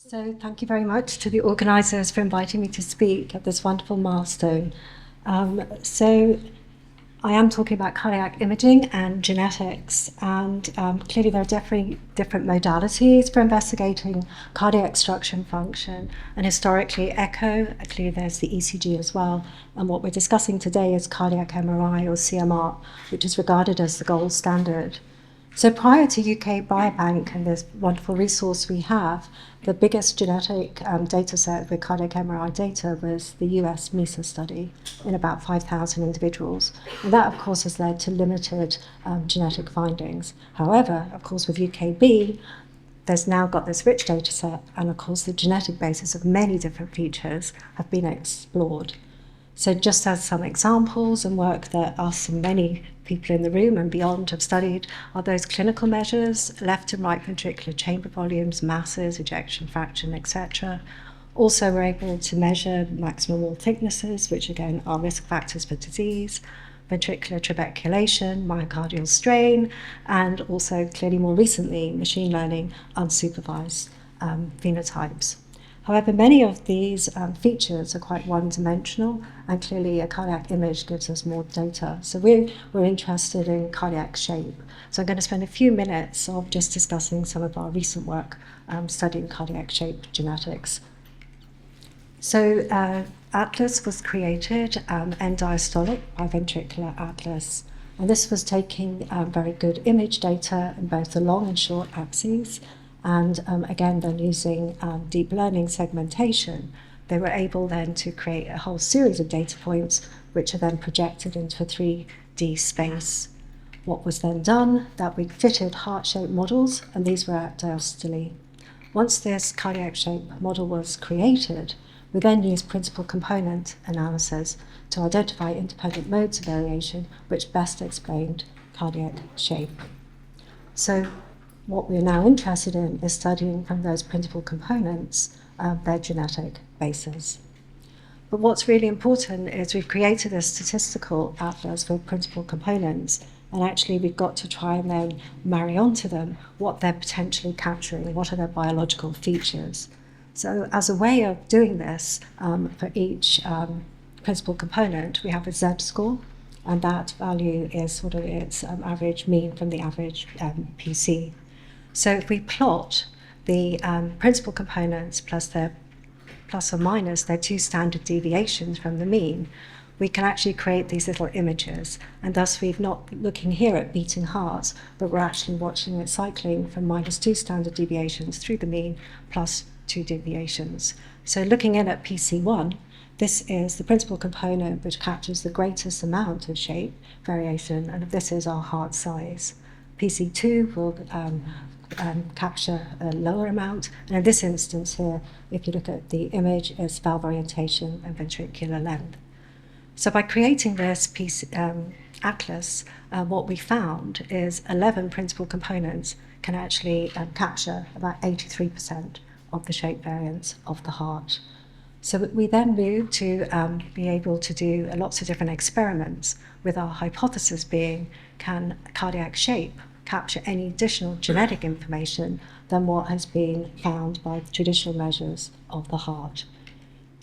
So thank you very much to the organisers for inviting me to speak at this wonderful milestone. So I am talking about cardiac imaging and genetics, and clearly there are definitely different modalities for investigating cardiac structure and function, and historically echo, clearly there's the ECG as well, and what we're discussing today is cardiac MRI or CMR, which is regarded as the gold standard. So prior to UK Biobank and this wonderful resource we have, the biggest genetic data set with cardiac MRI data was the US MESA study in about 5,000 individuals. And that, of course, has led to limited genetic findings. However, of course, with UKB, there's now got this rich data set, and of course, the genetic basis of many different features have been explored. So just as some examples and work that us and many people in the room and beyond have studied are those clinical measures, left and right ventricular chamber volumes, masses, ejection fraction, etc. Also, we're able to measure maximum wall thicknesses, which again are risk factors for disease, ventricular trabeculation, myocardial strain, and also clearly more recently, machine learning unsupervised phenotypes. However, many of these features are quite one-dimensional, and clearly a cardiac image gives us more data. So we're interested in cardiac shape. So I'm going to spend a few minutes of just discussing some of our recent work studying cardiac shape genetics. So Atlas was created, end diastolic biventricular atlas, and this was taking very good image data in both the long and short axes. And again, then using deep learning segmentation, they were able then to create a whole series of data points, which are then projected into a 3D space. What was then done, that we fitted heart-shaped models, and these were at diastole. Once this cardiac shape model was created, we then used principal component analysis to identify independent modes of variation, which best explained cardiac shape. So what we're now interested in is studying from those principal components their genetic basis. But what's really important is we've created a statistical atlas with principal components, and actually we've got to try and then marry onto them what they're potentially capturing, what are their biological features. So as a way of doing this, for each principal component, we have a Z-score, and that value is sort of its average mean from the average PC. So if we plot the principal components plus their plus or minus their two standard deviations from the mean, we can actually create these little images. And thus we're not looking here at beating hearts, but we're actually watching it cycling from -2 standard deviations through the mean plus 2 deviations. So looking in at PC1, this is the principal component which captures the greatest amount of shape variation, and this is our heart size. PC2 will capture a lower amount, and in this instance here, if you look at the image, it's valve orientation and ventricular length. So by creating this atlas, what we found is 11 principal components can actually capture about 83% of the shape variance of the heart. So we then moved to be able to do lots of different experiments, with our hypothesis being, can cardiac shape capture any additional genetic information than what has been found by the traditional measures of the heart.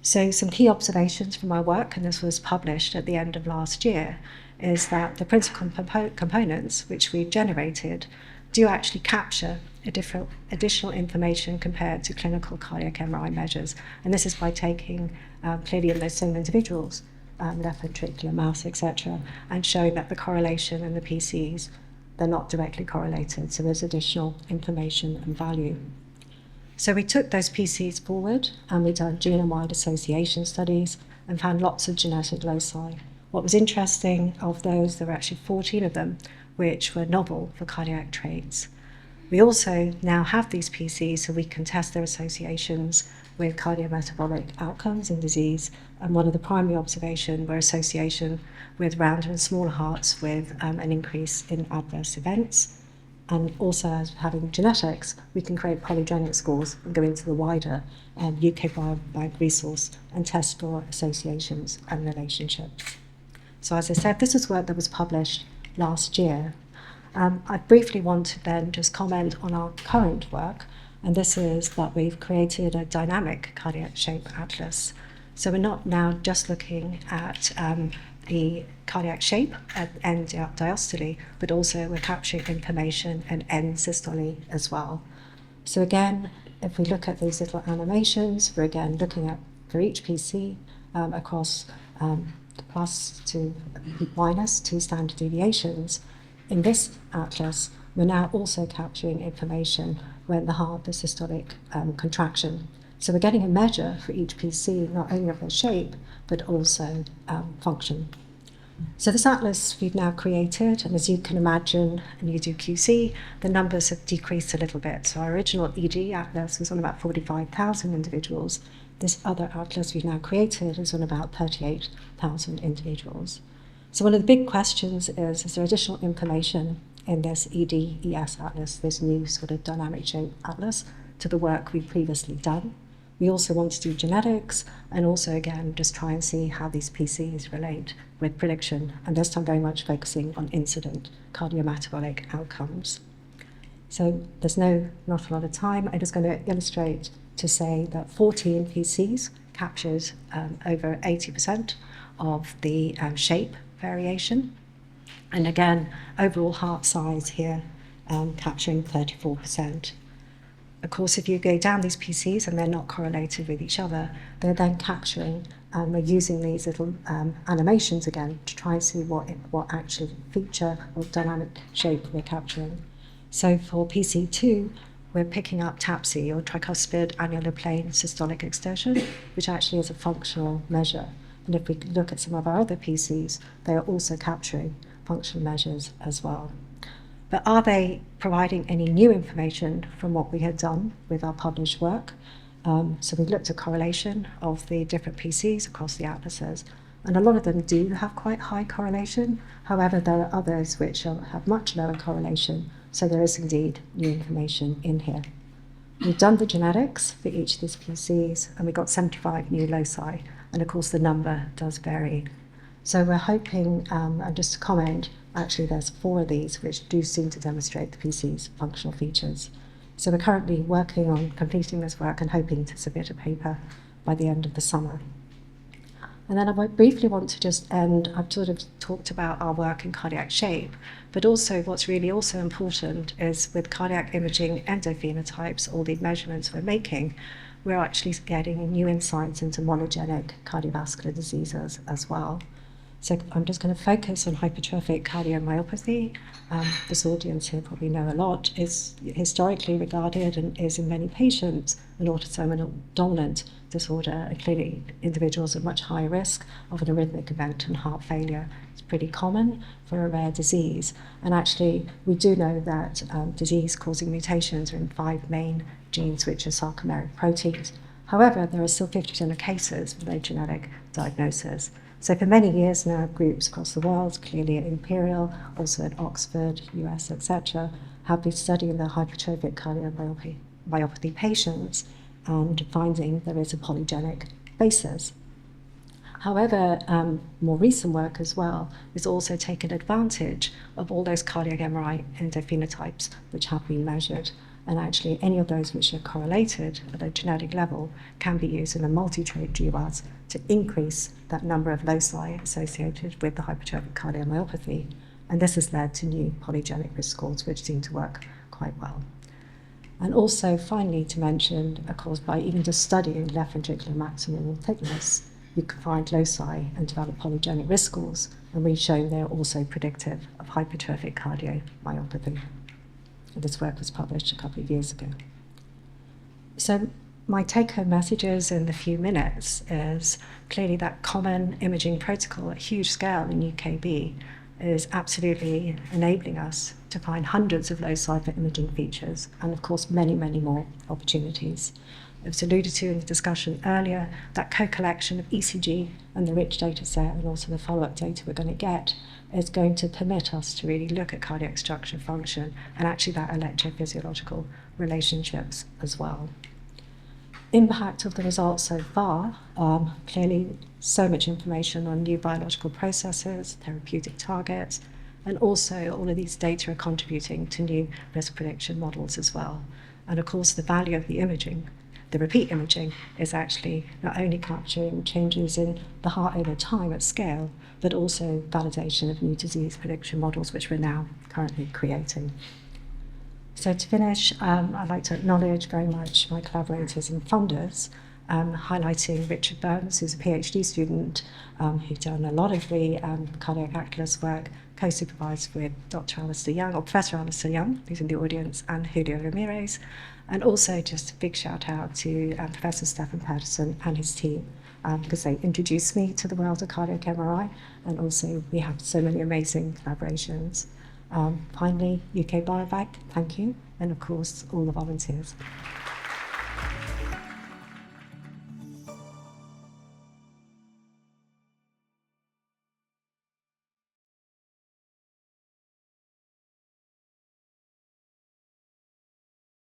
So some key observations from my work, and this was published at the end of last year, is that the principal components which we've generated do actually capture additional information compared to clinical cardiac MRI measures. And this is by taking, clearly in those same individuals, left ventricular mass, etc., and showing that the correlation and the PCs, they're not directly correlated, so there's additional information and value. So we took those PCs forward, and we done genome-wide association studies and found lots of genetic loci. What was interesting of those, there were actually 14 of them which were novel for cardiac traits. We also now have these PCs so we can test their associations with cardiometabolic outcomes in disease, and one of the primary observations were association with rounder and smaller hearts with an increase in adverse events. And also, as having genetics, we can create polygenic scores and go into the wider UK Biobank resource and test for associations and relationships. So as I said, this is work that was published last year. I briefly want to then just comment on our current work, And this is that we've created a dynamic cardiac shape atlas. So we're not now just looking at the cardiac shape at end diastole, but also we're capturing information at end systole as well. So again, if we look at these little animations, we're again looking at for each PC across plus to minus 2 standard deviations. In this atlas, we're now also capturing information when the heart, the systolic contraction. So we're getting a measure for each PC, not only of their shape, but also function. So this atlas we've now created, and as you can imagine, and you do QC, the numbers have decreased a little bit. So our original ED atlas was on about 45,000 individuals. This other atlas we've now created is on about 38,000 individuals. So one of the big questions is there additional information in this ED-ES atlas, this new sort of dynamic shape atlas, to the work we've previously done? We also want to do genetics and also, again, just try and see how these PCs relate with prediction, and this time very much focusing on incident cardiometabolic outcomes. So there's not a lot of time. I'm just going to illustrate to say that 14 PCs captures over 80% of the shape variation. And again, overall heart size here capturing 34%. Of course, if you go down these PCs and they're not correlated with each other, they're then capturing, we're using these little animations again to try and see what actual feature or dynamic shape we're capturing. So for PC2, we're picking up TAPSE, or tricuspid annular plane systolic extension, which actually is a functional measure. And if we look at some of our other PCs, they are also capturing functional measures as well. But are they providing any new information from what we had done with our published work? So we looked at correlation of the different PCs across the atlases, and a lot of them do have quite high correlation. However, there are others which have much lower correlation, so there is indeed new information in here. We've done the genetics for each of these PCs, and we got 75 new loci, and of course the number does vary. So we're hoping, and just to comment, actually there's 4 of these which do seem to demonstrate the PC's functional features. So we're currently working on completing this work and hoping to submit a paper by the end of the summer. And then I briefly want to just end, I've sort of talked about our work in cardiac shape, but also what's really also important is with cardiac imaging endophenotypes, all the measurements we're making, we're actually getting new insights into monogenic cardiovascular diseases as well. So I'm just going to focus on hypertrophic cardiomyopathy. This audience here probably know a lot. It's historically regarded and is in many patients an autosomal dominant disorder, and clearly individuals at much higher risk of an arrhythmic event and heart failure. It's pretty common for a rare disease. And actually, we do know that disease-causing mutations are in 5 main genes, which are sarcomeric proteins. However, there are still 50% of cases with no genetic diagnosis. So for many years now, groups across the world, clearly at Imperial, also at Oxford, US, etc., have been studying the hypertrophic cardiomyopathy patients and finding there is a polygenic basis. However, more recent work as well is also taken advantage of all those cardiac MRI endophenotypes which have been measured. And actually, any of those which are correlated at a genetic level can be used in a multi-trait GWAS to increase that number of loci associated with the hypertrophic cardiomyopathy. And this has led to new polygenic risk scores, which seem to work quite well. And also, finally, to mention, of course, by even just studying left ventricular maximum thickness, you can find loci and develop polygenic risk scores, and we've shown they're also predictive of hypertrophic cardiomyopathy. This work was published a couple of years ago. So my take-home messages in the few minutes is clearly that common imaging protocol at huge scale in UKB is absolutely enabling us to find hundreds of loci for imaging features, and of course many, many more opportunities. It was alluded to in the discussion earlier, that co-collection of ECG and the rich data set and also the follow-up data we're going to get is going to permit us to really look at cardiac structure, function, and actually that electrophysiological relationships as well. Impact of the results so far, clearly so much information on new biological processes, therapeutic targets, and also all of these data are contributing to new risk prediction models as well. And of course, the value of the imaging, the repeat imaging, is actually not only capturing changes in the heart over time at scale, but also validation of new disease prediction models, which we're now currently creating. So to finish, I'd like to acknowledge very much my collaborators and funders, highlighting Richard Burns, who's a PhD student who's done a lot of the cardiac atlas work, co-supervised with Dr. Alistair Young, or Professor Alistair Young, who's in the audience, and Julio Ramirez. And also just a big shout out to Professor Stefan Pedersen and his team, because they introduced me to the world of cardiac MRI, and also we have so many amazing collaborations. Finally, UK Biobank, thank you, and of course, all the volunteers.